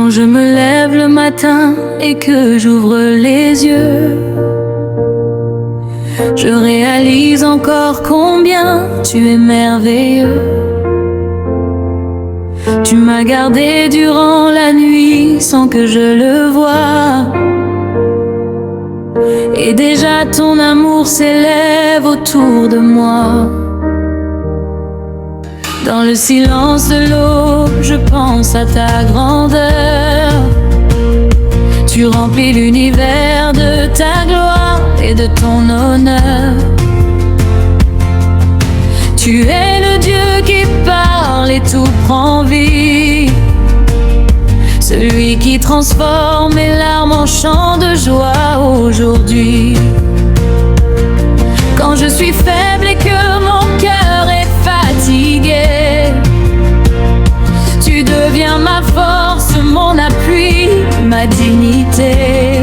Quand je me lève le matin et que j'ouvre les yeux, je réalise encore combien tu es merveilleux. Tu m'as gardé durant la nuit sans que je le voie, et déjà ton amour s'élève autour de moi. Dans le silence de l'eau, je pense à ta grandeur. Tu remplis l'univers de ta gloire et de ton honneur. Tu es le Dieu qui parle et tout prend vie, celui qui transforme mes larmes en chants de joie aujourd'hui. Quand je suis faible et que mon cœur est fatigué, tu deviens ma force, mon appui, ma dignité.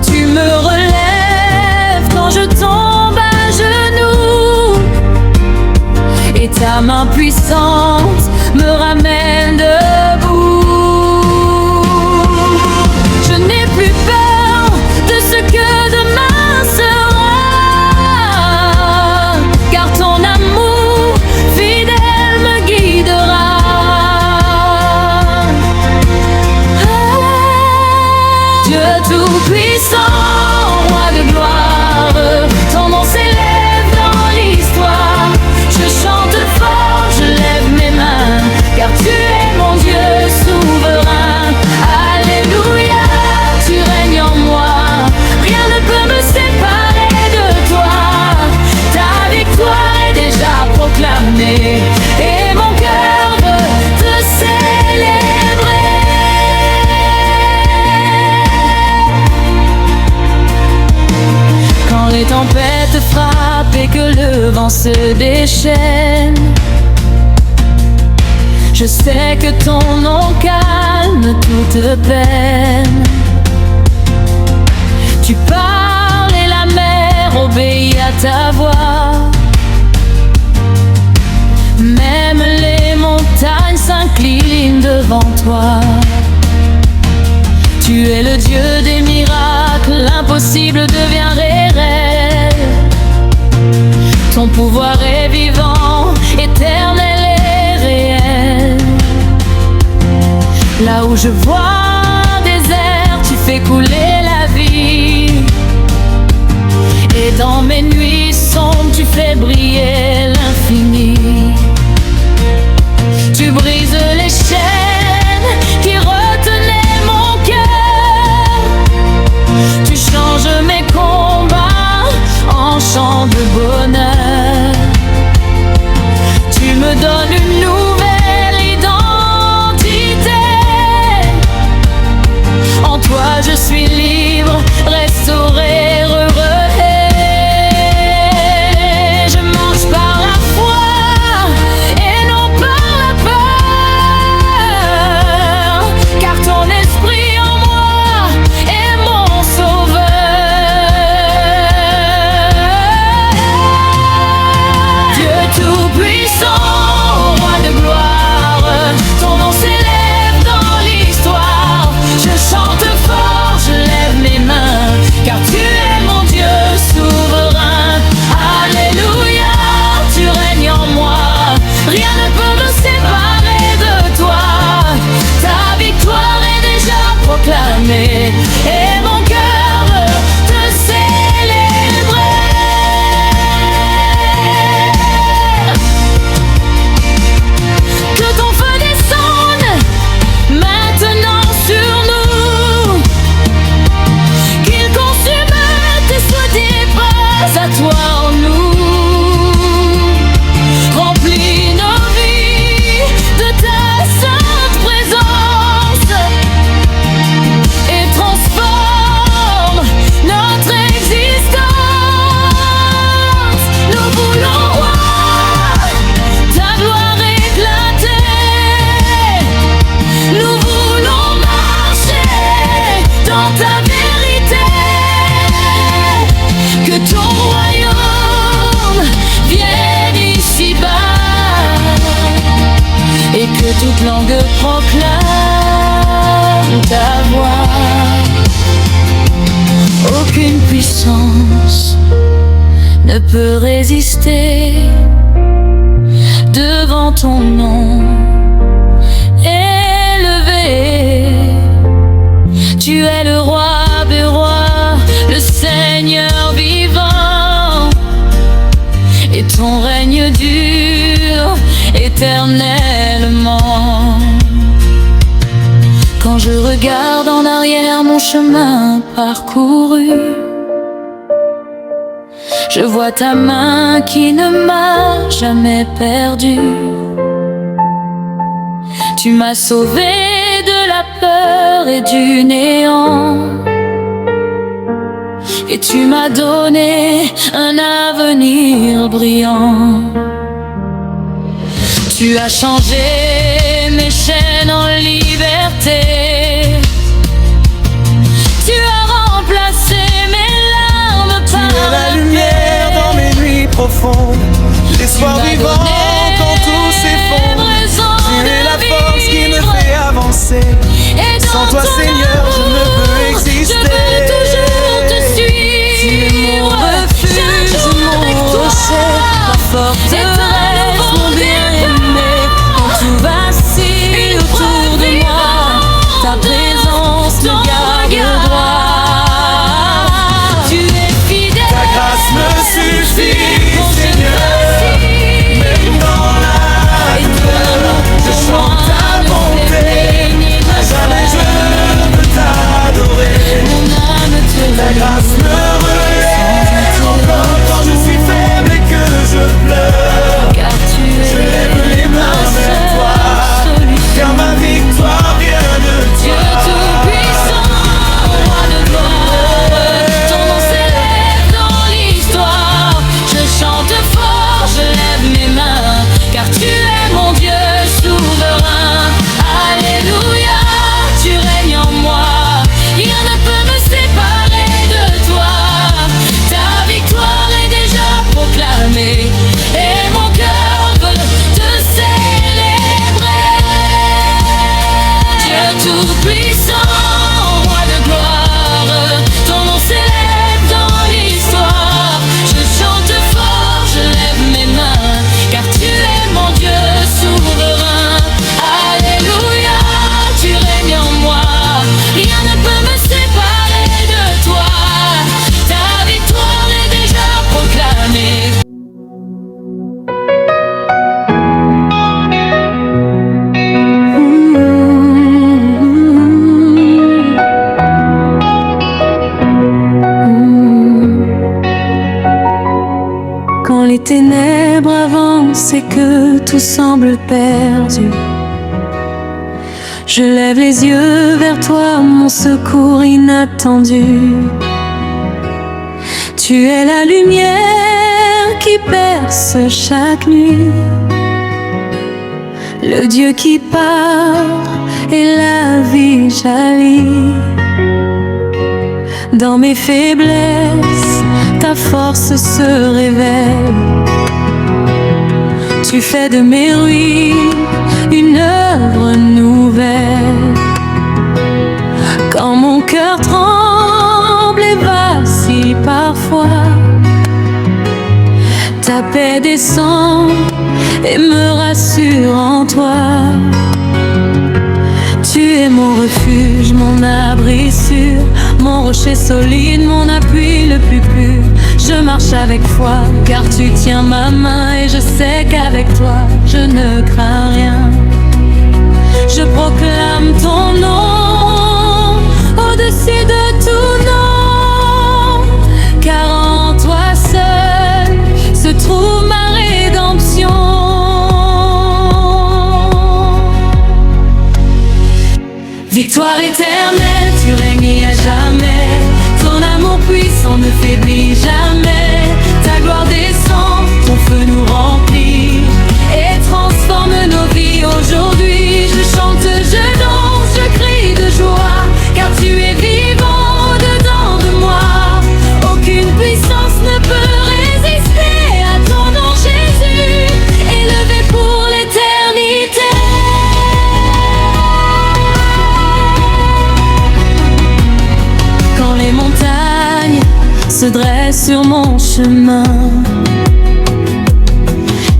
Tu me relèves quand je tombe à genoux, et ta main puissante me ramène debout. Je n'ai plus peur de ce que demain sera, car ton amour fidèle me guidera. Dieu tout-puissant, roi de gloire, ton nom s'élève dans l'histoire. Je chante fort, je lève mes mains, car tu es mon Dieu souverain. Alléluia, tu règnes en moi, rien ne peut me séparer de toi. Ta victoire est déjà proclamée, et mon cœur veut te célébrer. Quand les tempêtes frappent et que le vent se déchaîne, je sais que ton nom calme toute peine. Tu parles et la mer obéit à ta voix. Même les montagnes s'inclinent devant toi. Tu es le Dieu des miracles, l'impossible devient réel. Ton pouvoir est vivant, éternel et réel. Là où je vois un désert, tu fais couler la vie, et dans mes nuits sombres, tu fais briller l'infini. Tu brises les chaînes qui retenaient mon cœur. Tu changes mes combats en chants de bonheur. Tu me donnes une nouvelle identité. En toi je suis libre, restauré, heureux. Je marche par la foi et non par la peur, car ton esprit en moi est mon sauveur. Dieu tout-puissant, roi de gloire, ton nom s'élève dans l'histoire. Je chante fort, je lève mes mains, car tu es mon Dieu souverain. Alléluia, tu règnes en moi, rien ne peut me séparer de toi. Ta victoire est déjà proclamée, et mon cœur veut te célébrer. Que ton feu descende maintenant sur nous, qu'il consume tes souhaits grâce à toi en nous. Remplis nos vies de ta sainte présence, et transforme notre existence. Nous voulons voir ta gloire éclater. Nous voulons marcher dans ta vérité. Que ton royaume vienne ici-bas, et que toute langue proclame ne peut résister devant ton nom élevé. Tu es le roi des rois, le Seigneur vivant, et ton règne dure éternellement. Quand je regarde en arrière mon chemin parcouru, je vois ta main qui ne m'a jamais perdu. Tu m'as sauvé de la peur et du néant, et tu m'as donné un avenir brillant. Tu as changé mes chaînes en liberté. Tu as remplacé mes larmes par Tu es la lumière dans mes nuits profondes, l'espoir vivant quand tout s'effondre. Tu es la force qui me fait avancer. Sans toi, Seigneur, je ne peux exister. Je veux toujours te suivre. Tu es mon refuge, mon rocher, ma forteresse, mon bien-aimé. Quand tout vacille autour de moi, ta présence me garde droit. Tu es fidèle. Ta grâce me suffit, Seigneur. Même dans la peur, je chante ta bonté. À jamais je peux t'adorer. Ta grâce me relève encore quand je suis faible et que je pleure. Car tu Je lève les mains vers toi, car ma victoire vient de Dieu toi. tout-puissant, roi de gloire, ton nom s'élève dans l'histoire. Je chante fort, je lève mes mains, car tu es mon Dieu souverain. Alléluia, tu règnes en moi, rien ne peut me séparer de toi. Ta victoire est déjà proclamée, et mon cœur veut te célébrer. Dieu tout-puissant, roi de gloire, ton nom s'élève dans l'histoire. Je chante fort, je lève mes mains, car tu es mon Dieu souverain. Alléluia, tu règnes en moi, rien ne peut me séparer de toi. Ta victoire est déjà proclamée. Quand les ténèbres avancent et que tout semble perdu, je lève les yeux vers toi, mon secours inattendu. Tu es la lumière qui perce chaque nuit, le Dieu qui parle et la vie jaillit. Dans mes faiblesses, ta force se révèle. Tu fais de mes ruines une œuvre nouvelle. Quand mon cœur tremble et vacille parfois, ta paix descend et me rassure en toi. Tu es mon refuge, mon abri sûr, mon rocher solide, mon appui le plus pur. Je marche avec foi, car tu tiens ma main, et je sais qu'avec toi, je ne crains rien. Je proclame ton nom au-dessus de tout nom, car en toi seul se trouve ma rédemption. Victoire éternelle, tu règnes à jamais. Ton amour puissant ne faiblit jamais. Ta gloire descend, ton feu nous remplit et transforme nos vies aujourd'hui. Je chante, je danse, je crie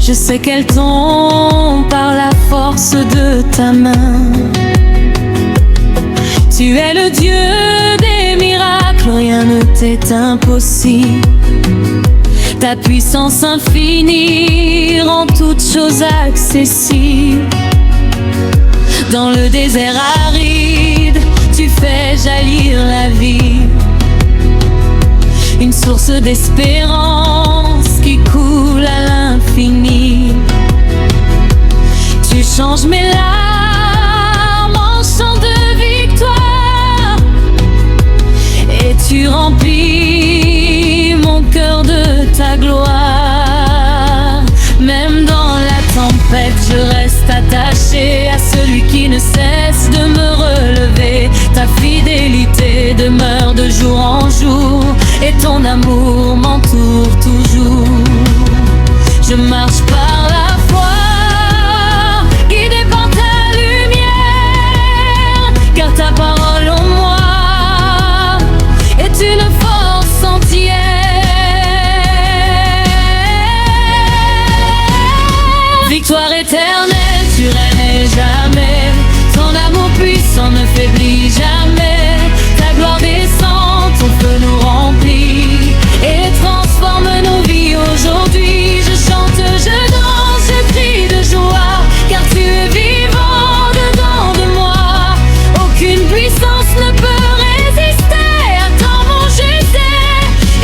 Je sais qu'elle tombe par la force de ta main. Tu es le Dieu des miracles, rien ne t'est impossible. Ta puissance infinie rend toutes choses accessibles. Dans le désert aride, tu fais jaillir la vie. Une source d'espérance qui coule à l'infini. Tu changes mes larmes en chant de victoire. Et tu remplis mon cœur de ta gloire. Même dans la tempête, je reste attaché à celui qui ne cesse de me relever. Ta fidélité demeure de jour en jour, et ton amour m'entoure toujours. Je marche par la foi, guidé par ta lumière, car ta parole en moi est une force entière. Victoire éternelle, tu règnes jamais. Ton amour puissant ne faiblit jamais. Ta gloire descend, ton feu nous remplit et transforme nos vies aujourd'hui. Je chante, je danse, je crie de joie, car tu es vivant dedans de moi. Aucune puissance ne peut résister à ton nom. Je t'ai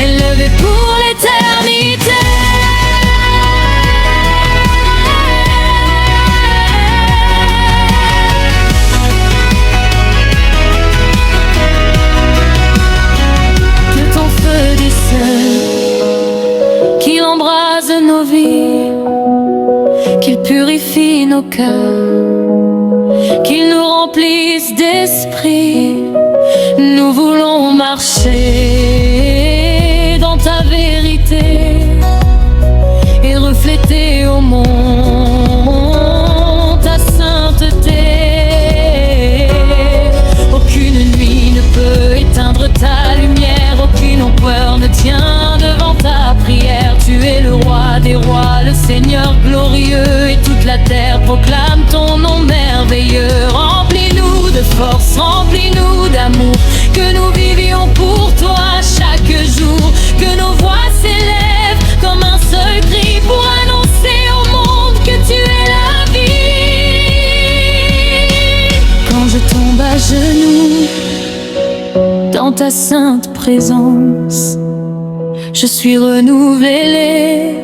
élevé pour l'éternité. Qu'il embrase nos vies, qu'il purifie nos cœurs, qu'il nous remplisse d'esprit. Nous voulons marcher dans ta vérité et refléter au monde ta sainteté. Aucune nuit ne peut éteindre ta lumière, aucune horreur ne tient devant ta prière. Tu es le roi des rois, le Seigneur glorieux, et toute la terre proclame ton nom merveilleux. Remplis-nous de force, remplis-nous d'amour, que nous vivions pour toi chaque jour, que nos voix s'élèvent comme un seul cri pour annoncer au monde que tu es la vie. Quand je tombe à genoux dans ta sainte présence, je suis renouvelé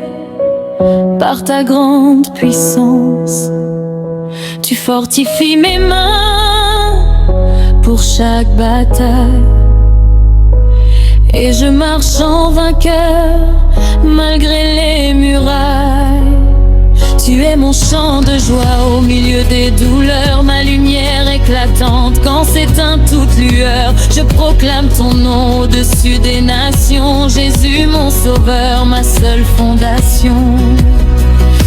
par ta grande puissance. Tu fortifies mes mains pour chaque bataille, et je marche en vainqueur malgré les murailles. Tu es mon chant de joie au milieu des douleurs, ma lumière éclatante quand s'éteint toute lueur. Je proclame ton nom au-dessus des nations, Jésus mon sauveur, ma seule fondation.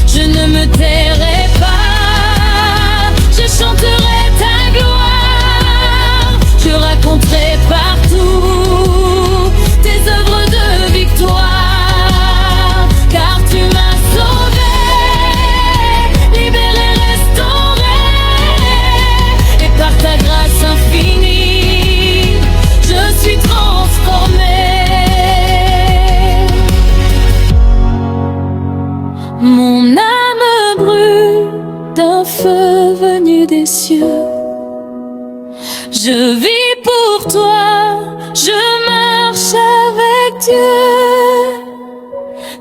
Je ne me tairai pas, je chanterai ta gloire, je raconterai partout tes œuvres de victoire, car tu m'as sauvé, libéré, restauré, et par ta grâce infinie, je suis transformé. Mon âme brûle d'un feu venu des cieux. Je vis pour toi, je marche avec Dieu.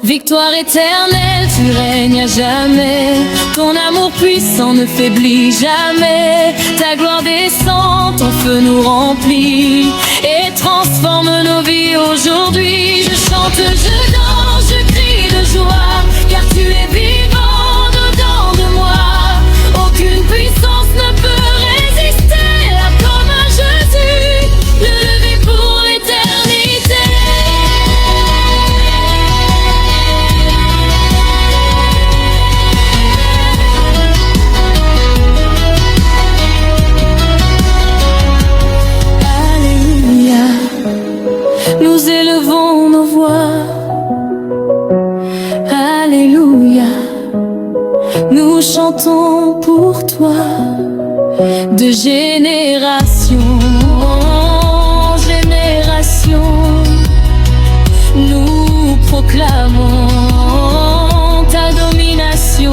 Victoire éternelle, tu règnes à jamais. Ton amour puissant ne faiblit jamais. Ta gloire descend, ton feu nous remplit et transforme nos vies aujourd'hui. Je chante, je danse, je crie de joie, car tu es vivant dedans de moi. Aucune puissance ne peut résister à comme un Jésus, levé pour l'éternité. Alléluia, nous élevons nos voix. Nous chantons pour toi de génération en génération. Nous proclamons ta domination.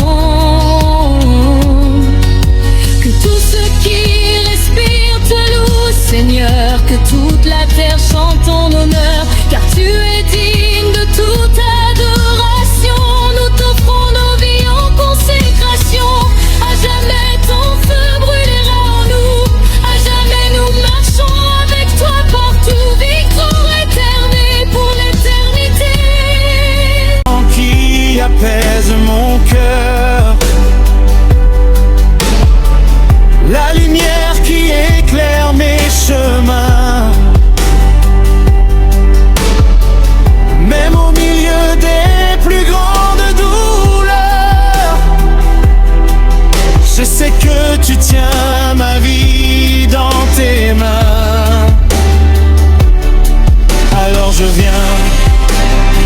Que tout ce qui respire te loue, Seigneur. Que toute la terre chante ton honneur, car tu es digne de toute adoration. Nous t'offrons nos vies en consécration. À jamais ton feu brûlera en nous. À jamais nous marchons avec toi partout. Victoire éternelle pour l'éternité. Qui apaise mon cœur, la lumière qui éclaire mes chemins. Même au milieu des plus grandes douleurs, je sais que tu tiens ma vie dans tes mains. Alors je viens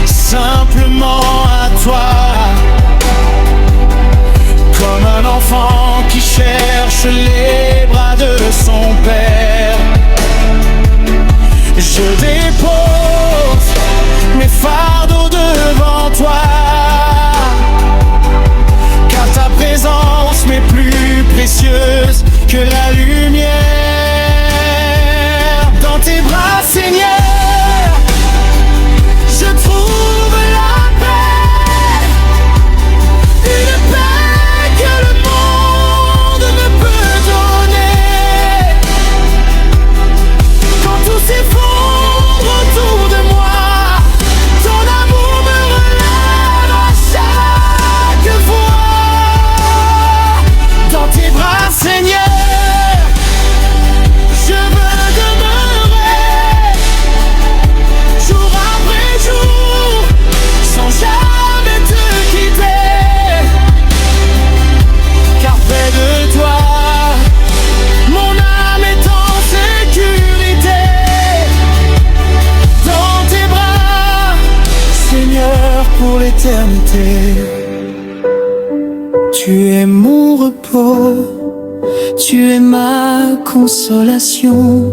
simplement à toi, comme un enfant qui cherche les bras de son père. Je dépose mes fardeaux devant toi, car ta présence m'est plus précieuse que la lumière. Dans tes bras, Seigneur, je trouve la paix, une paix que le monde ne peut donner. Quand tout s'effondre autour de moi, ton amour me relève à chaque fois. Dans tes bras, Seigneur, je veux demeurer jour après jour, sans jamais te quitter. Car près de toi, mon âme est en sécurité. Dans tes bras, Seigneur, pour l'éternité. Tu es mon repos, tu es ma consolation,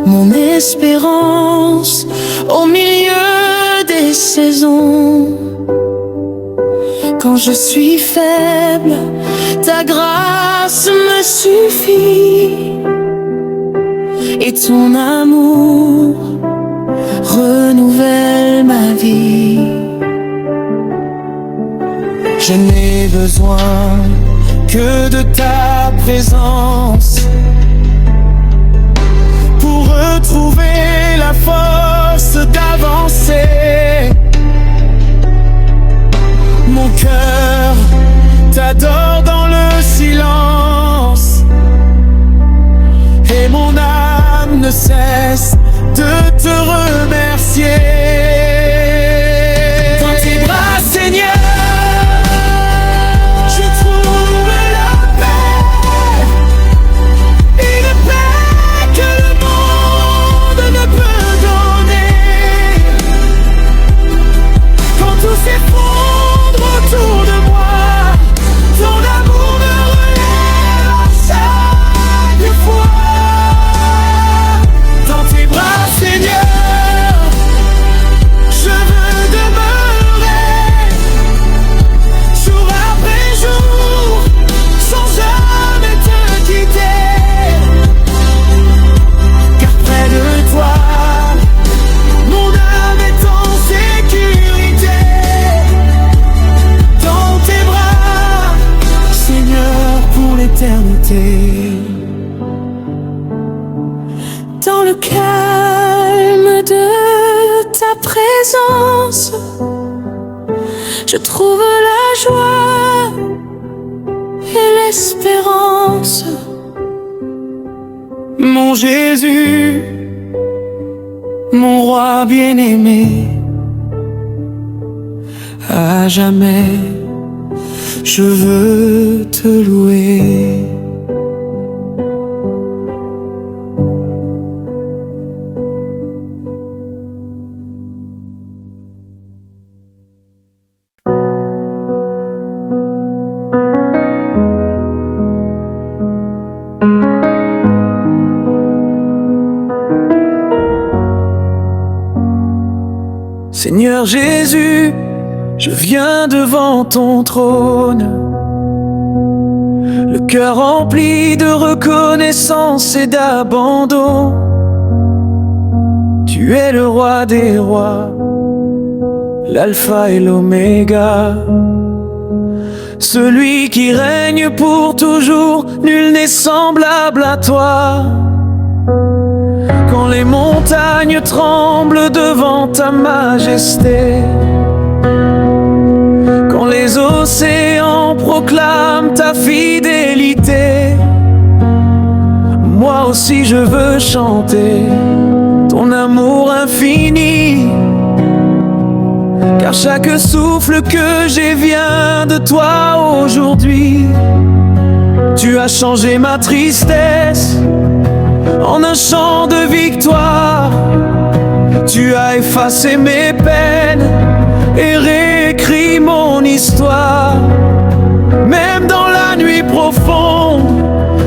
mon espérance au milieu des saisons. Quand je suis faible, ta grâce me suffit, et ton amour renouvelle ma vie. Je n'ai besoin que de ta présence pour retrouver la force d'avancer. Mon cœur t'adore dans le silence, et mon âme ne cesse de te remercier. Dans tes bras, Seigneur, je trouve la paix, une paix que le monde ne peut donner. Quand tout s'effondre autour de moi, ton amour me relève à chaque fois. Dans tes bras, Seigneur, je veux demeurer jour après jour, sans jamais te quitter. Car près de toi, mon âme est en sécurité. Dans tes bras, Seigneur, pour l'éternité. Dans le calme de ta présence, je trouve la joie et l'espérance. Mon Jésus, mon roi bien-aimé, à jamais je veux te louer. Jésus, je viens devant ton trône, le cœur rempli de reconnaissance et d'abandon. Tu es le roi des rois, l'alpha et l'oméga, celui qui règne pour toujours, nul n'est semblable à toi. Quand les montagnes tremblent devant ta majesté, quand les océans proclament ta fidélité, moi aussi je veux chanter ton amour infini. Car chaque souffle que j'ai vient de toi aujourd'hui. Tu as changé ma tristesse en un chant de victoire. Tu as effacé mes peines et réécrit mon histoire. Même dans la nuit profonde,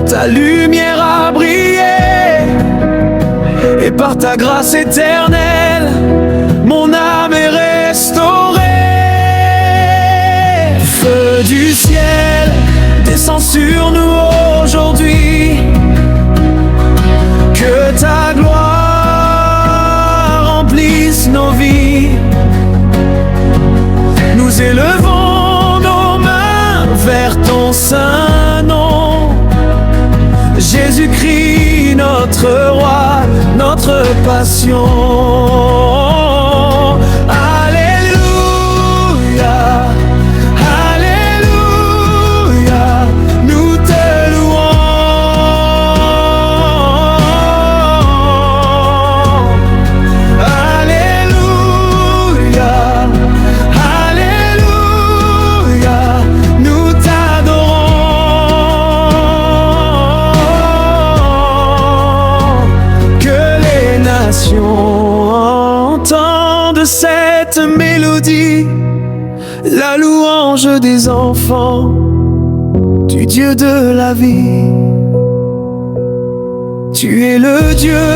ta lumière a brillé. Et par ta grâce éternelle, mon âme est restaurée. Feu du ciel, descends sur nous aujourd'hui. Que ta gloire remplisse nos vies. Nous élevons nos mains vers ton saint nom. Jésus-Christ, notre roi, notre passion. Entende cette mélodie, la louange des enfants du Dieu de la vie. Tu es le Dieu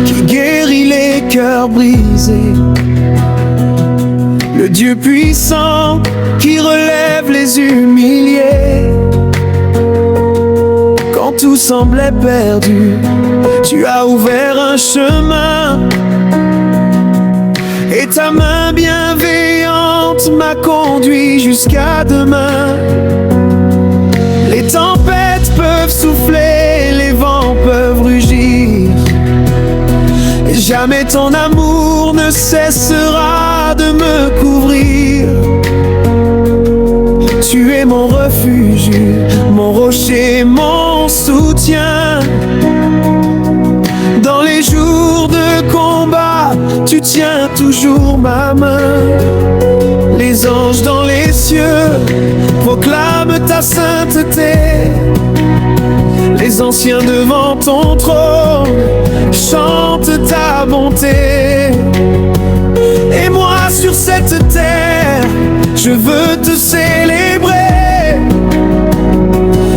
qui guérit les cœurs brisés, le Dieu puissant qui relève les humiliés. Quand tout semblait perdu, tu as ouvert un chemin, et ta main bienveillante m'a conduit jusqu'à demain. Les tempêtes peuvent souffler, les vents peuvent rugir, et jamais ton amour ne cessera de me couvrir. Tu es mon refuge, mon rocher, mon soutien. Dans les jours de combat, tu tiens toujours ma main. Les anges dans les cieux proclament ta sainteté. Les anciens devant ton trône chantent ta bonté. Et moi sur cette terre, je veux te célébrer,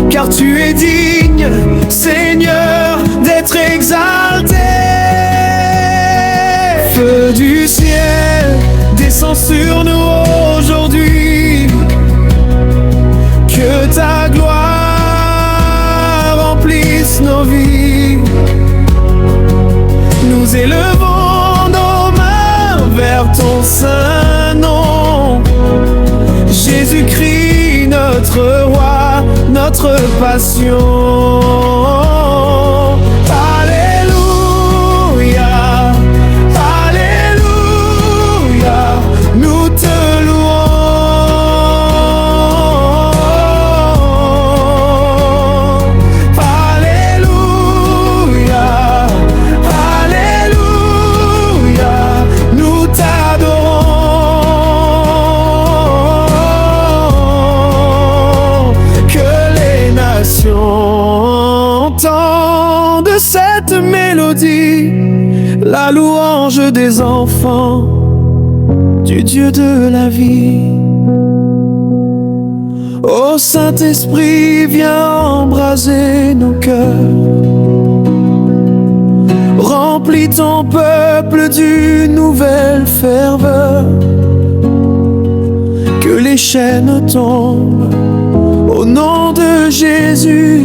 car tu es digne, Seigneur, d'être exalté. Feu du ciel, descends sur nous aujourd'hui. Que ta gloire remplisse nos vies. Nous élevons nos mains vers ton saint nom. Jésus-Christ, notre roi, notre passion. Alléluia, Alléluia, nous te louons. Alléluia, Alléluia, nous t'adorons. Que les nations entendent cette mélodie, la louange des enfants du Dieu de la vie. Ô Saint-Esprit, viens embraser nos cœurs. Remplis ton peuple d'une nouvelle ferveur. chaînes tombent. Au nom de Jésus,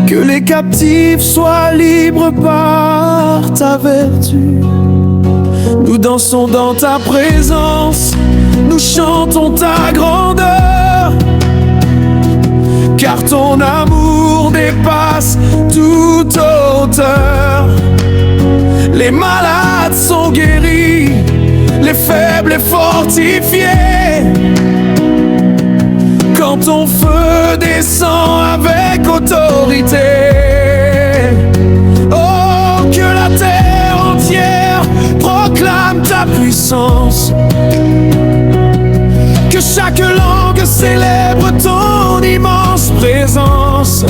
que les captifs soient libres par ta vertu. Nous dansons dans ta présence, nous chantons ta grandeur, car ton amour dépasse toute hauteur. Les malades sont guéris, les faibles et fortifiés, quand ton feu descend avec autorité. Oh, que la terre entière proclame ta puissance, que chaque langue célèbre ton immense présence.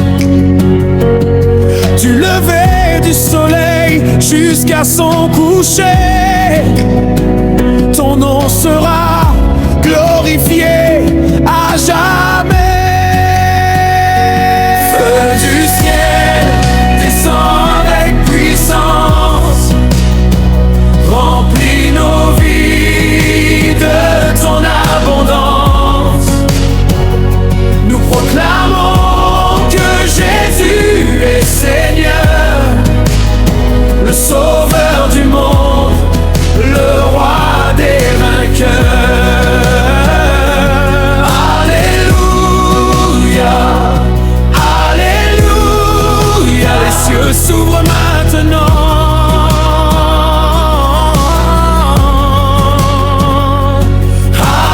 Du lever du soleil jusqu'à son coucher, ton nom sera glorifié à jamais. Feu du ciel, descend avec puissance, remplis nos vies de ton abondance. Nous proclamons que Jésus est Seigneur, le Sauveur du monde, le Roi des vainqueurs. Alléluia, Alléluia, les cieux s'ouvrent maintenant.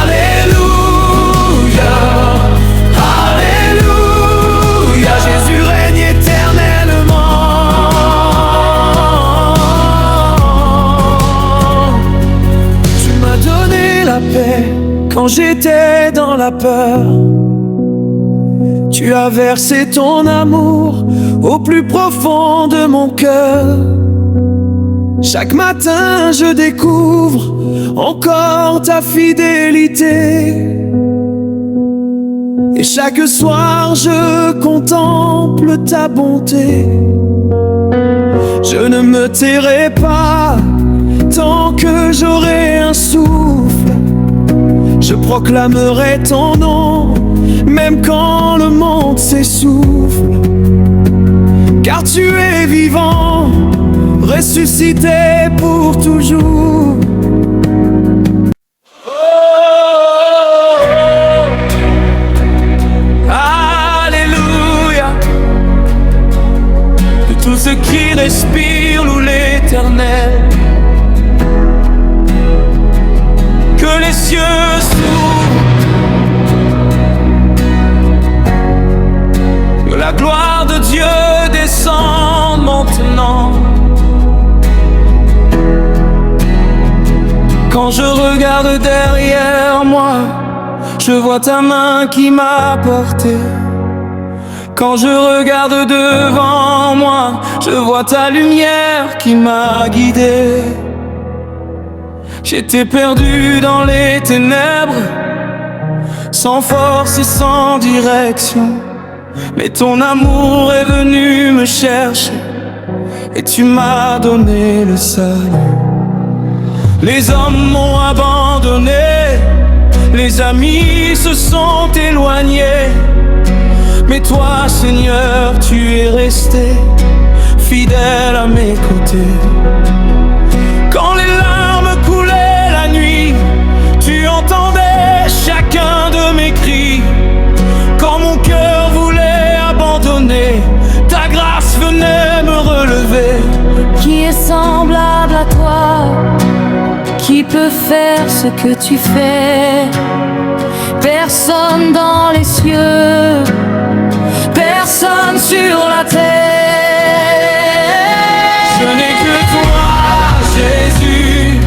Alléluia, Alléluia, Jésus règne éternellement. Tu m'as donné la paix quand j'étais dans la peur. Tu as versé ton amour au plus profond de mon cœur. Chaque matin je découvre encore ta fidélité, et chaque soir je contemple ta bonté. Je ne me tairai pas tant que j'aurai un souffle. Je proclamerai ton nom, même quand le monde s'essouffle. Car tu es vivant, ressuscité pour toujours. Oh, Alléluia. De tout ce qui respire loue l'Éternel. Que les cieux s'ouvrent, que la gloire de Dieu descende maintenant. Quand je regarde derrière moi, je vois ta main qui m'a porté. Quand je regarde devant moi, je vois ta lumière qui m'a guidé. J'étais perdu dans les ténèbres, sans force et sans direction. Mais ton amour est venu me chercher, et tu m'as donné le salut. Les hommes m'ont abandonné, les amis se sont éloignés, mais toi, Seigneur, tu es resté fidèle à mes côtés. Quand les larmes coulaient la nuit, tu entendais chacun de mes cris. Quand mon cœur voulait abandonner, ta grâce venait me relever. Qui est semblable à toi? Qui peut faire ce que tu fais? Personne dans les cieux, personne sur la terre. Je n'ai que toi, Jésus,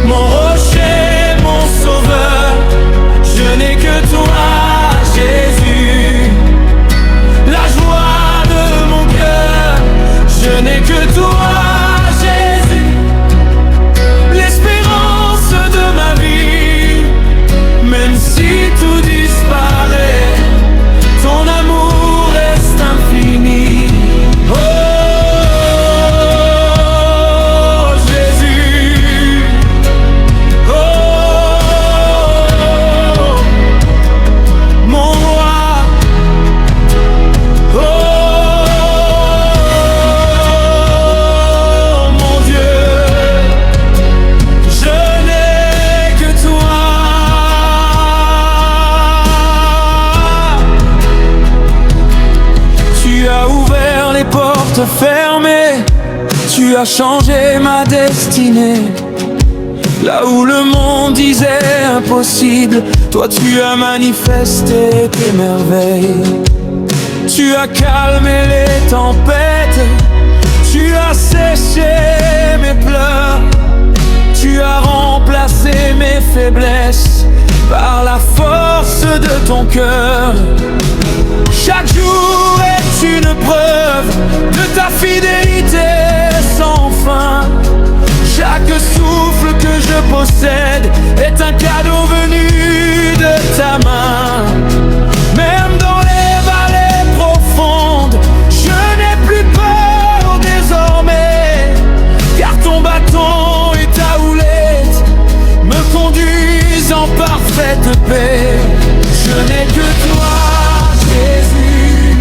mon rocher, mon sauveur. Je n'ai que toi, Jésus, la joie de mon cœur. Je n'ai que toi, Jésus, l'espérance de ma vie. Même si tout disparaît, ton amour reste infini. fermées, tu as changé ma destinée. Là où le monde disait impossible, toi tu as manifesté tes merveilles. Tu as calmé les tempêtes, tu as séché mes pleurs, tu as remplacé mes faiblesses par la force de ton cœur. Chaque jour est une preuve de ta fidélité sans fin. Chaque souffle que je possède est un cadeau venu de ta main. Même dans les vallées profondes, je n'ai plus peur désormais, car ton bâton et ta houlette me conduisent en parfaite paix. Je n'ai que toi, Jésus,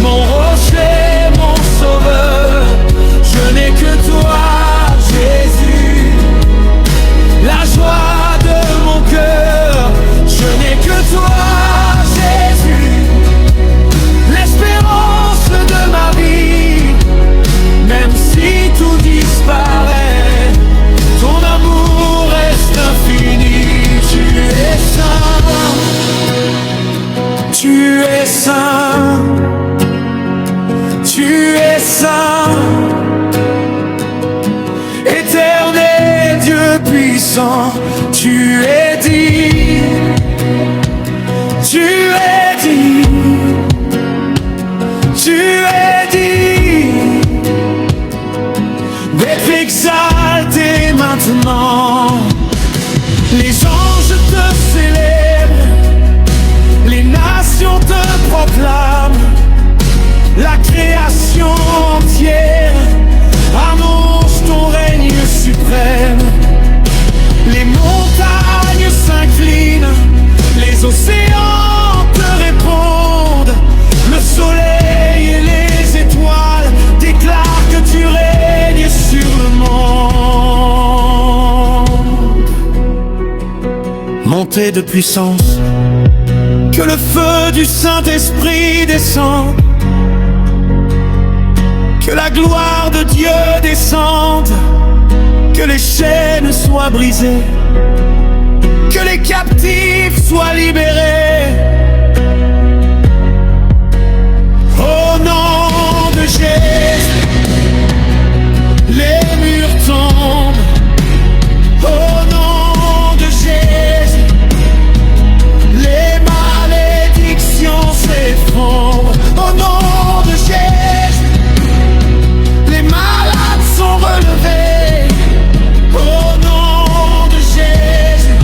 mon rocher, mon sauveur. Je n'ai que toi, Jésus, la joie de mon cœur. Je n'ai que toi, Jésus, l'espérance de ma vie. Même si tout disparaît, ton amour reste infini. Tu es saint, tu es saint, tu es saint. Éternel Dieu puissant, tu es dit, tu es dit, tu es dit d'être exalté maintenant. Les anges te célèbrent, les nations te proclament, la création entière annonce ton règne suprême. Les montagnes s'inclinent, les océans te répondent. Le soleil et les étoiles déclarent que tu règnes sur le monde. Montée de puissance, que le feu du Saint-Esprit descende, que la gloire de Dieu descende, que les chaînes soient brisées, que les captifs soient libérés. Au nom de Jésus, les murs tombent. Au nom de Jésus, les malédictions s'effondrent. Au nom de Jésus, les malades sont relevés. Au nom de Jésus,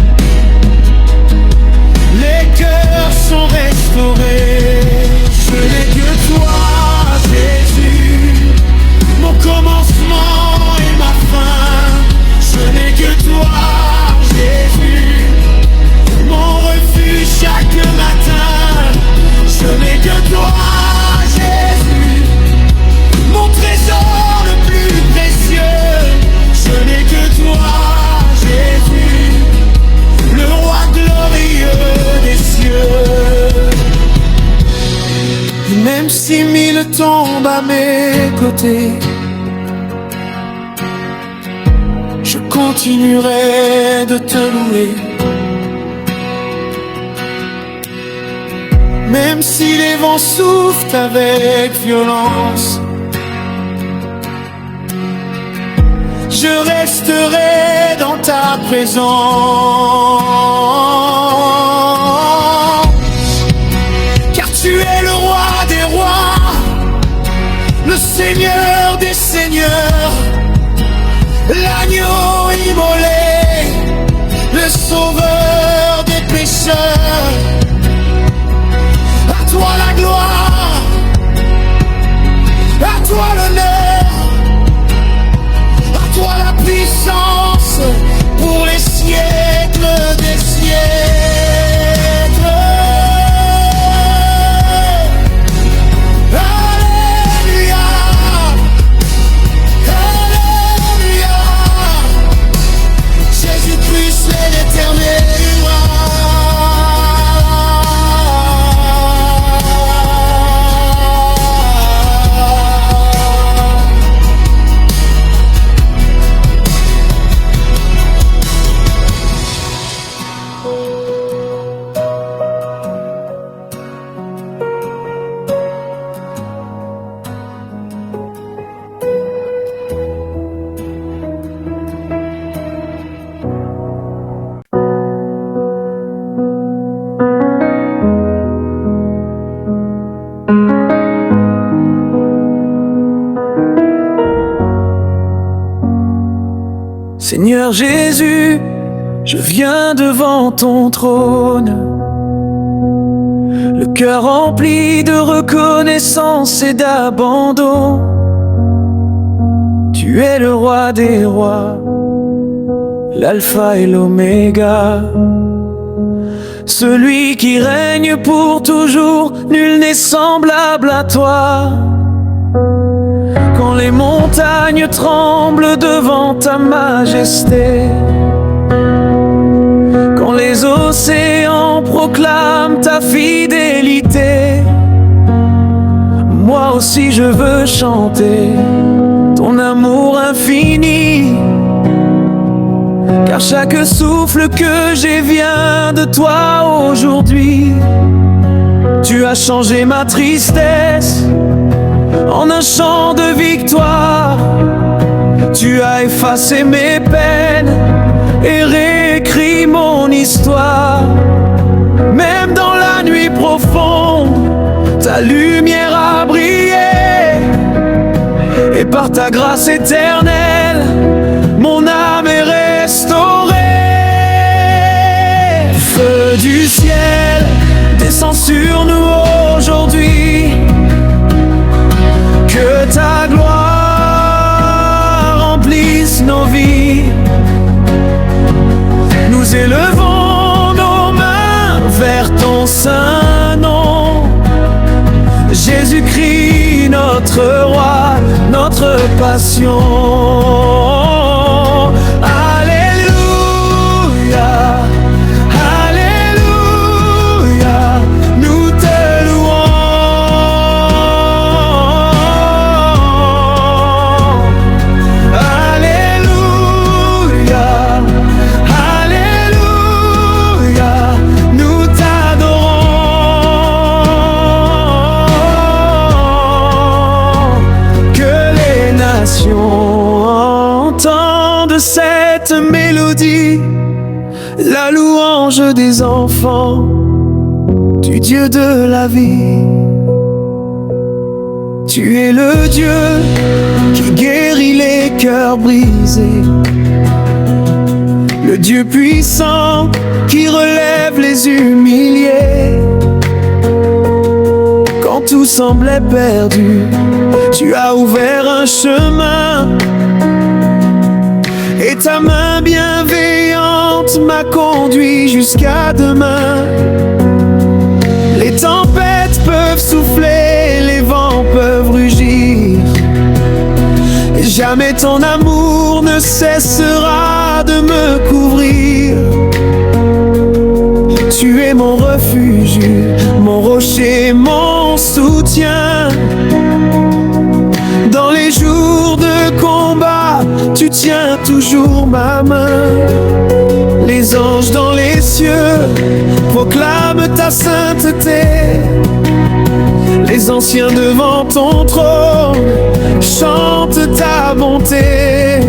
les cœurs sont restaurés. Je n'ai que toi, Jésus, mon commencement et ma fin. Je n'ai que toi, Jésus, mon refuge chaque matin. Je n'ai que toi, Jésus, mon trésor le plus précieux. Je n'ai que toi, Jésus, le roi glorieux des cieux. Et même si mille tombent à mes côtés, je continuerai de te louer. Même si les vents soufflent avec violence, je resterai dans ta présence. Car tu es le roi des rois, le Seigneur des seigneurs, l'agneau immolé, le sauveur des pécheurs. À toi la gloire, à toi l'honneur, à toi la puissance pour les siècles des siècles. Seigneur Jésus, je viens devant ton trône, le cœur rempli de reconnaissance et d'abandon. Tu es le roi des rois, l'alpha et l'oméga, celui qui règne pour toujours, nul n'est semblable à toi. Quand les montagnes tremblent devant ta majesté, quand les océans proclament ta fidélité, moi aussi je veux chanter ton amour infini. Car chaque souffle que j'ai vient de toi aujourd'hui. Tu as changé ma tristesse en un chant de victoire. Tu as effacé mes peines et réécrit mon histoire. Même dans la nuit profonde, ta lumière a brillé. Et par ta grâce éternelle, mon âme est restaurée. Feu du ciel, descends sur nous aujourd'hui. Que ta gloire remplisse nos vies. Nous élevons nos mains vers ton saint nom. Jésus-Christ, notre roi, notre passion. Entende cette mélodie, la louange des enfants du Dieu de la vie. Tu es le Dieu qui guérit les cœurs brisés, le Dieu puissant qui relève les humiliés. Quand tout semblait perdu, tu as ouvert un chemin, et ta main bienveillante m'a conduit jusqu'à demain. Les tempêtes peuvent souffler, les vents peuvent rugir, et jamais ton amour ne cessera de me couvrir. Tu es mon refuge, mon rocher, mon soutien. Dans les jours de combat, tu tiens toujours ma main. Les anges dans les cieux proclament ta sainteté. Les anciens devant ton trône chantent ta bonté.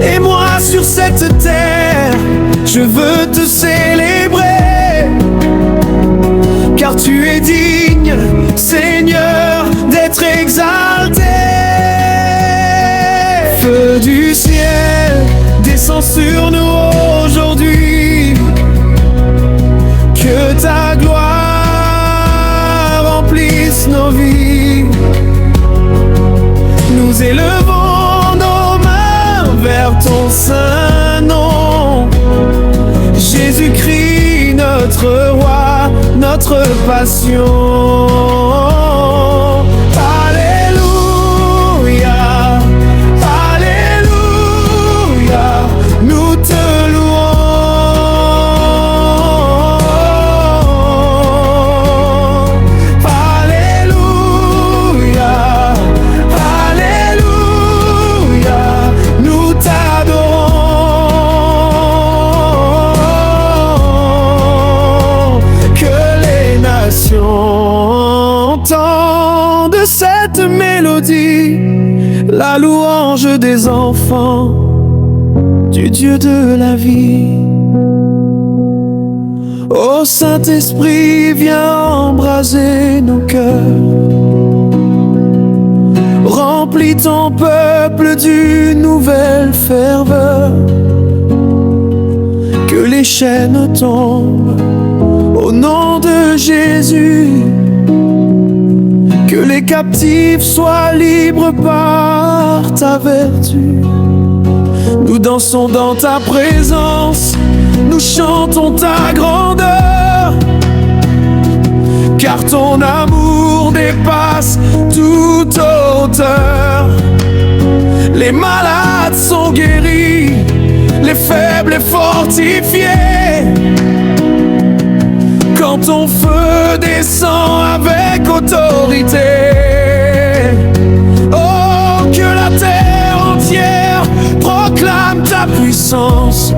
Et moi sur cette terre, je veux te célébrer, car tu es digne, Seigneur, d'être exalté. Feu du ciel, descends sur nous aujourd'hui. Que ta gloire remplisse nos vies. Nous élevons nos mains vers ton saint nom. Jésus-Christ, notre roi, notre passion. Alléluia, Alléluia, nous te louons. Alléluia, Alléluia, nous t'adorons. Que les nations entendent cette mélodie, la louange des enfants du Dieu de la vie. Ô Saint-Esprit, viens embraser nos cœurs. Remplis ton peuple d'une nouvelle ferveur. Que les chaînes tombent au nom de Jésus. Que les captifs soient libres par ta vertu. Nous dansons dans ta présence, nous chantons ta grandeur. Car ton amour dépasse toute hauteur. Les malades sont guéris, les faibles et fortifiés. Quand ton feu descend avec autorité. Oh, que la terre entière proclame ta puissance.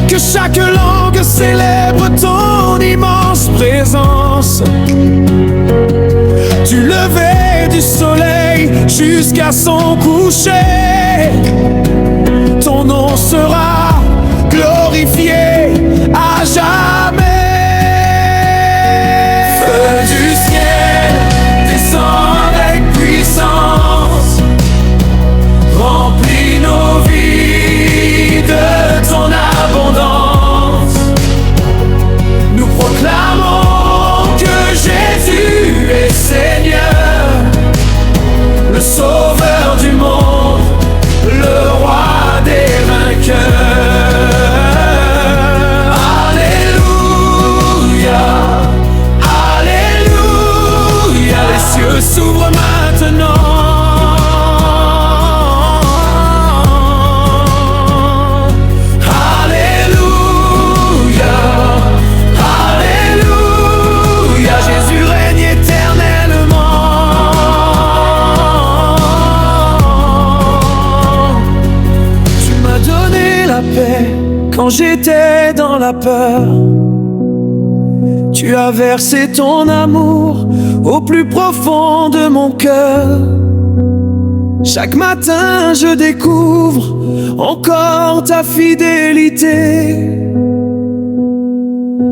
Que chaque langue célèbre ton immense présence. Du lever du soleil jusqu'à son coucher, ton nom sera glorifié à jamais. Feu du ciel, descend avec puissance. Remplis nos vies de ton abondance. Nous proclamons que Jésus est Seigneur, le Sauveur du monde, le Roi des vainqueurs. Alléluia, Alléluia. Les cieux s'ouvrent maintenant. Quand j'étais dans la peur, tu as versé ton amour au plus profond de mon cœur. Chaque matin je découvre encore ta fidélité.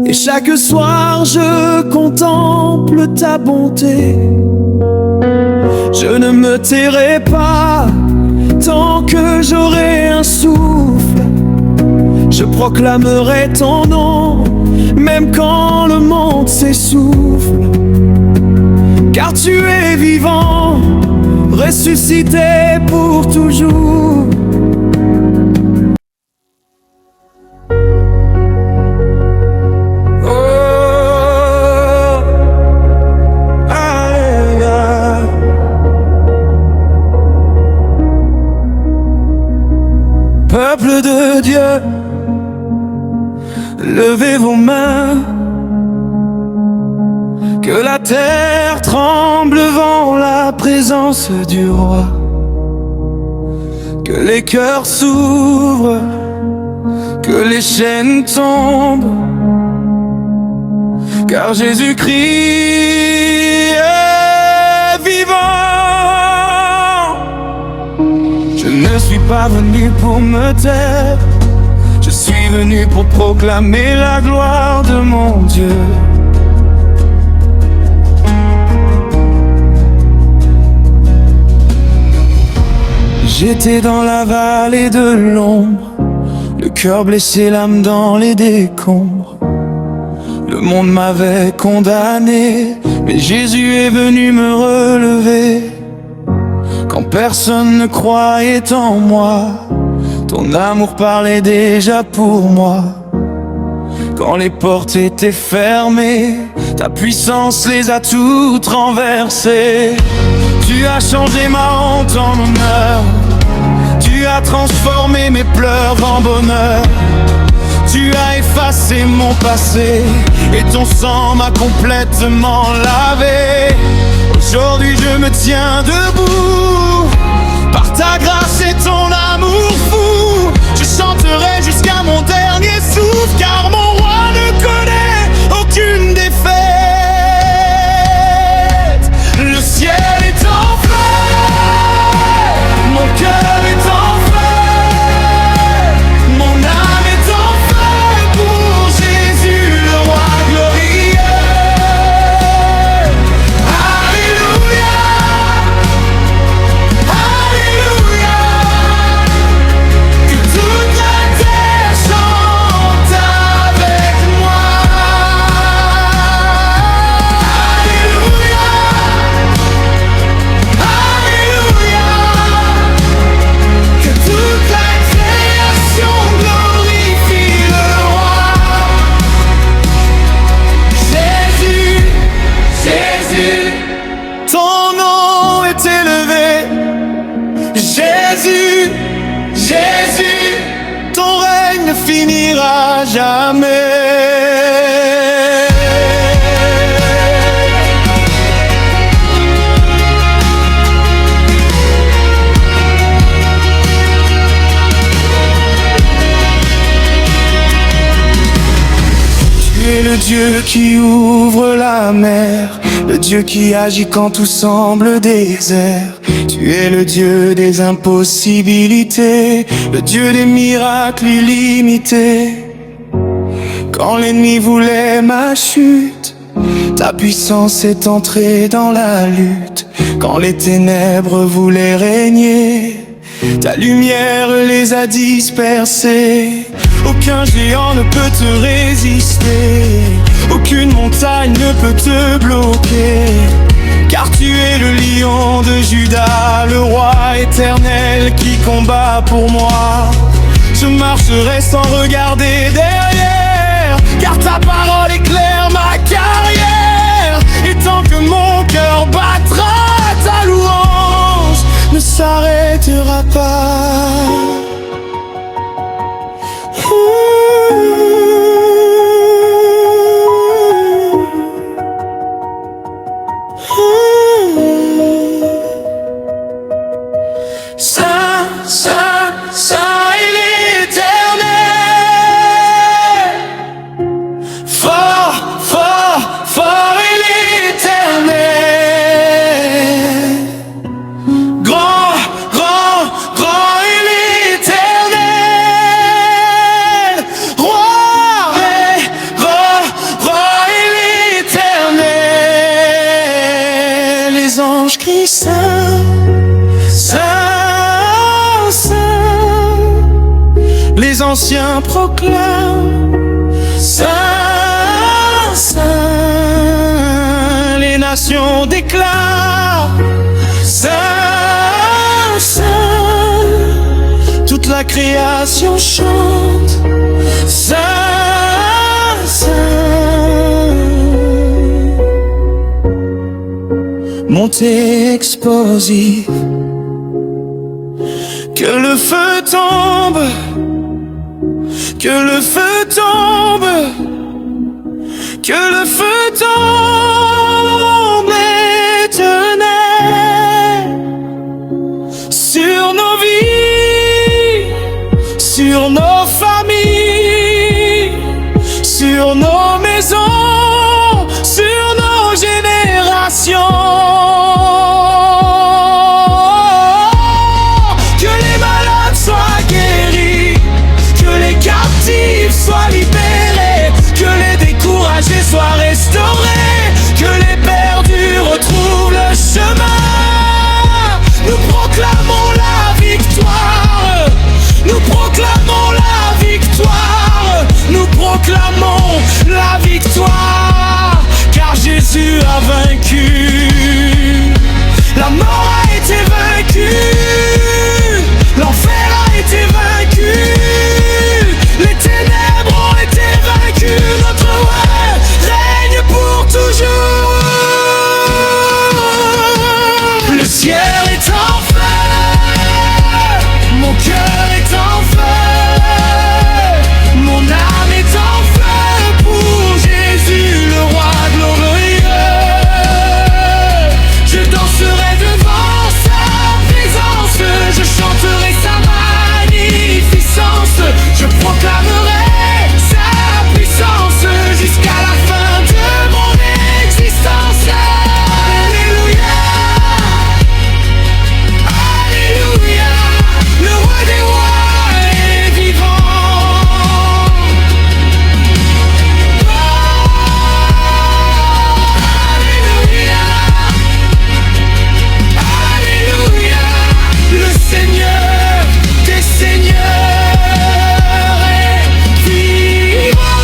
Et chaque soir je contemple ta bonté. Je ne me tairai pas tant que j'aurai un souffle. Je proclamerai ton nom, même quand le monde s'essouffle. Car tu es vivant, ressuscité pour toujours. Peuple de Dieu, levez vos mains. Que la terre tremble devant la présence du roi. Que les cœurs s'ouvrent, que les chaînes tombent. Car Jésus-Christ est vivant. Je ne suis pas venu pour me taire. Je suis venu pour proclamer la gloire de mon Dieu. J'étais dans la vallée de l'ombre, le cœur blessé, l'âme dans les décombres. Le monde m'avait condamné, mais Jésus est venu me relever. Quand personne ne croyait en moi, ton amour parlait déjà pour moi. Quand les portes étaient fermées, ta puissance les a toutes renversées. Tu as changé ma honte en honneur. Tu as transformé mes pleurs en bonheur. Tu as effacé mon passé et ton sang m'a complètement lavé. Aujourd'hui je me tiens debout par ta grâce et ton amour fou. Je chanterai jusqu'à mon dernier souffle, car mon roi ne connaît aucune défaite. Le ciel est en feu, mon cœur est en feu, mon âme est en feu pour Jésus le roi glorieux. Alléluia, à jamais. Tu es le Dieu qui ouvre la mer, le Dieu qui agit quand tout semble désert. Tu es le Dieu des impossibilités, le Dieu des miracles illimités. Quand l'ennemi voulait ma chute, ta puissance est entrée dans la lutte. Quand les ténèbres voulaient régner, ta lumière les a dispersés. Aucun géant ne peut te résister, aucune montagne ne peut te bloquer. Car tu es le lion de Juda, le roi éternel qui combat pour moi. Je marcherai sans regarder derrière, car ta parole éclaire ma carrière. Et tant que mon cœur battra, ta louange ne s'arrêtera pas. Saint, Saint, Saint est l'Éternel. Fort, fort, fort est l'Éternel. Grand, grand, grand est l'Éternel. Roi est l'Éternel. Les anges crient Saint, Saint, Saint. Les anciens proclament Saint, Saint. Les nations déclarent Saint, Saint. Toute la création chante Saint, Saint. Montée explosive, que le feu tombe, que le feu tombe, que le feu tombe éternel sur nos vies, sur nos familles, sur nos maisons, sur nos générations. Soient libérés, que les découragés soient restaurés, que les perdus retrouvent le chemin. Nous proclamons la victoire, nous proclamons la victoire, nous proclamons la victoire, car Jésus a vaincu. La mort a été vaincue, l'enfer a été vaincu. Les ténèbres ont été vaincues, notre roi règne pour toujours. Le ciel est en feu, mon cœur est en feu, mon âme est en feu pour Jésus, le roi glorieux. Je danserai devant sa présence, je chanterai sa magnificence, je proclamerai sa puissance jusqu'à la fin de mon existence. Alléluia, Alléluia, le roi des rois est vivant. Alléluia, Alléluia, le Seigneur des seigneurs est vivant.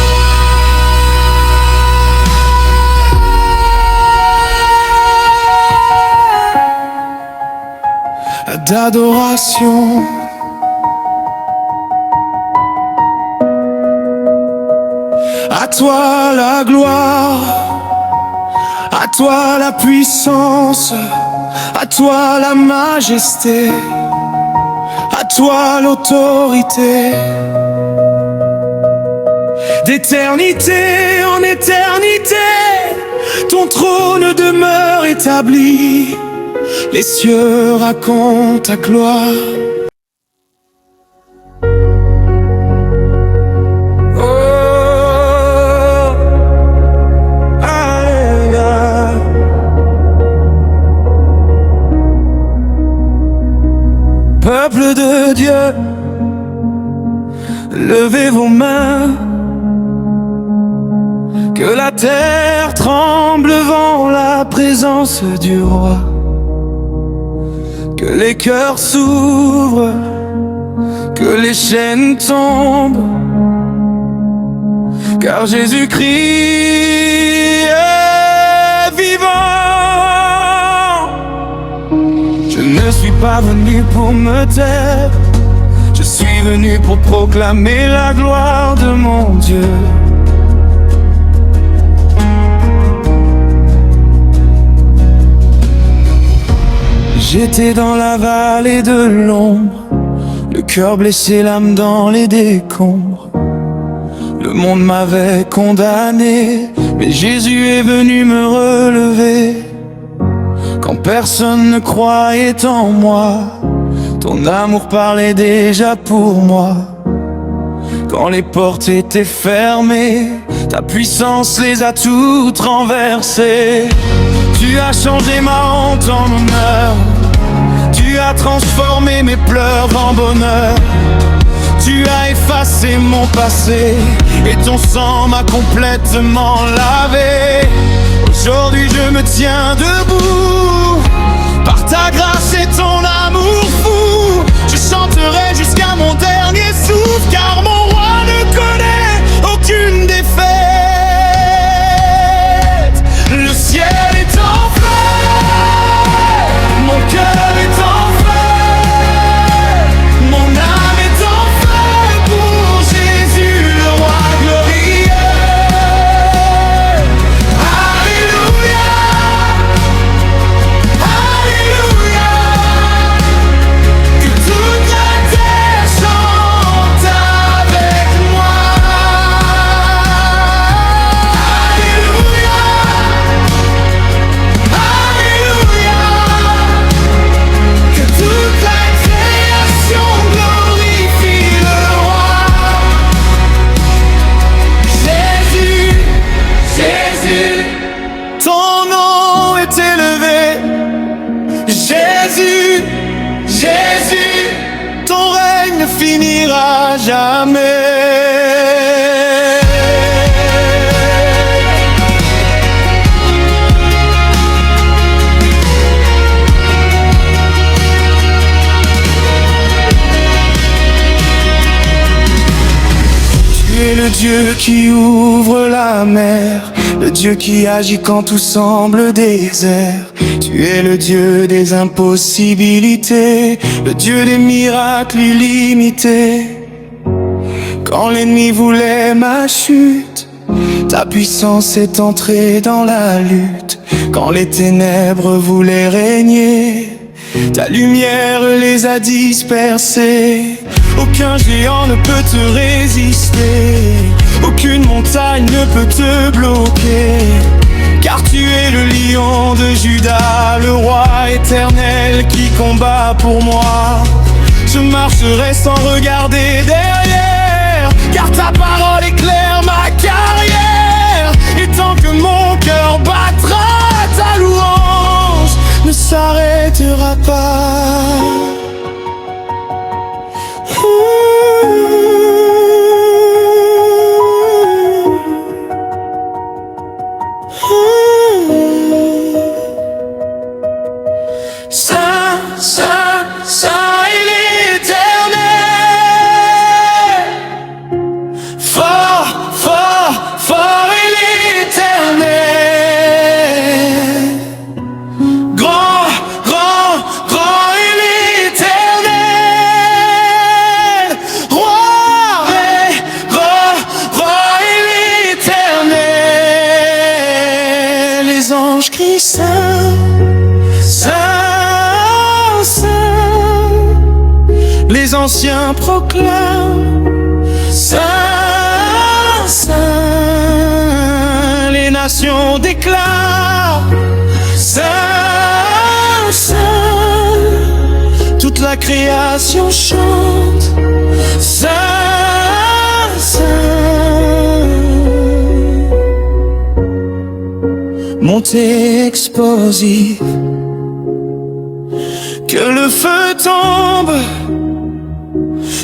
D'adoration, à toi la gloire, à toi la puissance, à toi la majesté, à toi l'autorité. d'éternité en éternité. Ton trône demeure établi, les cieux racontent ta gloire. Peuple de Dieu, levez vos mains, que la terre tremble devant la présence du roi, que les cœurs s'ouvrent, que les chaînes tombent, car Jésus-Christ est vivant. Je ne suis pas venu pour me taire, je suis venu pour proclamer la gloire de mon Dieu. J'étais dans la vallée de l'ombre, le cœur blessé, l'âme dans les décombres. Le monde m'avait condamné, mais Jésus est venu me relever. Quand personne ne croyait en moi, ton amour parlait déjà pour moi. Quand les portes étaient fermées, ta puissance les a toutes renversées. Tu as changé ma honte en honneur, tu as transformé mes pleurs en bonheur. Tu as effacé mon passé et ton sang m'a complètement lavé. Aujourd'hui je me tiens debout, par ta grâce et ton amour fou. Je chanterai jusqu'à mon dernier souffle, car mon roi ne connaît aucune défaite. Le ciel est en feu, mon cœur est en feu, mon âme est en feu pour Jésus le roi glorieux. Alléluia, Alléluia, que toute la terre chante avec moi. Alléluia, Alléluia, que toute la création glorifie le roi. Jésus, Jésus, ton nom est élevé. Jésus, Jésus, ton règne ne finira jamais. Tu es le Dieu qui ouvre la mer, le Dieu qui agit quand tout semble désert. Tu es le Dieu des impossibilités, le Dieu des miracles illimités. Quand l'ennemi voulait ma chute, ta puissance est entrée dans la lutte. Quand les ténèbres voulaient régner, ta lumière les a dispersés. Aucun géant ne peut te résister, aucune montagne ne peut te bloquer, car tu es le lion de Juda, le roi éternel qui combat pour moi. Je marcherai sans regarder derrière, car ta parole éclaire ma carrière. Et tant que mon cœur battra, ta louange ne s'arrêtera pas. Saint, Saint, Saint est l'Éternel. Fort, fort, fort est l'Éternel. Grand, grand, grand est l'Éternel. Roi est l'Éternel. Les anges crient Saint, Saint, Saint. Les anciens proclament Saint, Saint. création déclare Saint, Saint. Toute la création chante Saint, Saint. Montée explosive, que le feu tombe,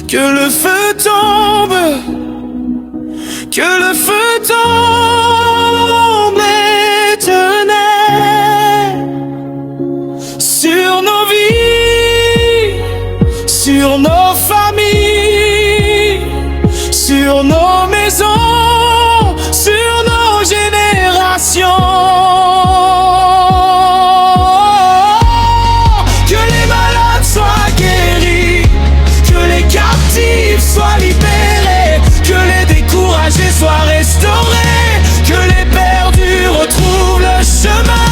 que le feu tombe, que le feu tombe éternel sur nos vies, sur nos familles, sur nos maisons, sur nos générations. Que les malades soient guéris, que les captifs soient libérés, que les découragés soient restaurés, que les perdus retrouvent le chemin.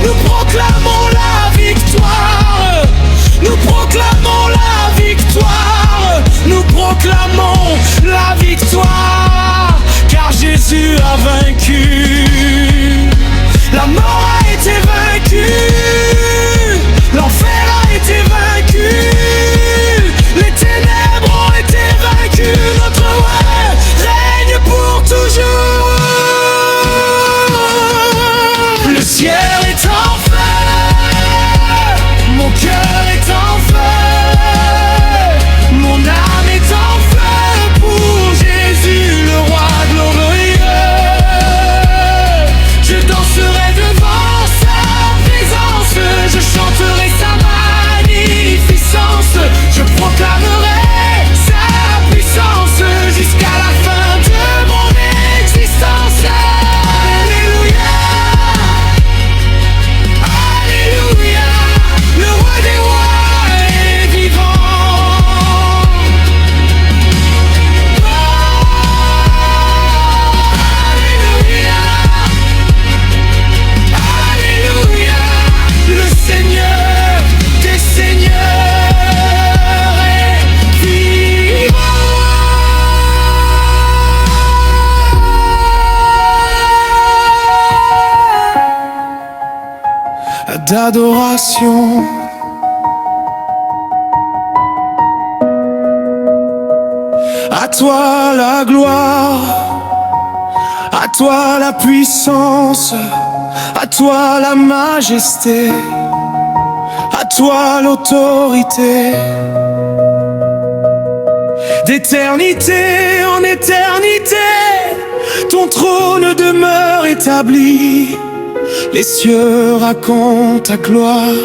Nous proclamons la victoire, nous proclamons la victoire, nous proclamons la victoire, car Jésus a vaincu. La mort a été vaincue, l'enfer a été vaincu, les ténèbres ont été vaincues, notre roi règne pour toujours. Le ciel est en feu, mon cœur est en feu, mon âme est en feu pour Jésus, le roi glorieux. Je danserai devant sa présence, je chanterai sa magnificence, je proclamerai sa puissance jusqu'à la fin de mon existence. Alléluia, Alléluia, le roi des rois est vivant. Alléluia, Alléluia, le Seigneur des seigneurs est vivant. D'adoration, à toi la gloire, à toi la puissance, à toi la majesté, à toi l'autorité. D'éternité en éternité, ton trône demeure établi. Les cieux racontent ta gloire.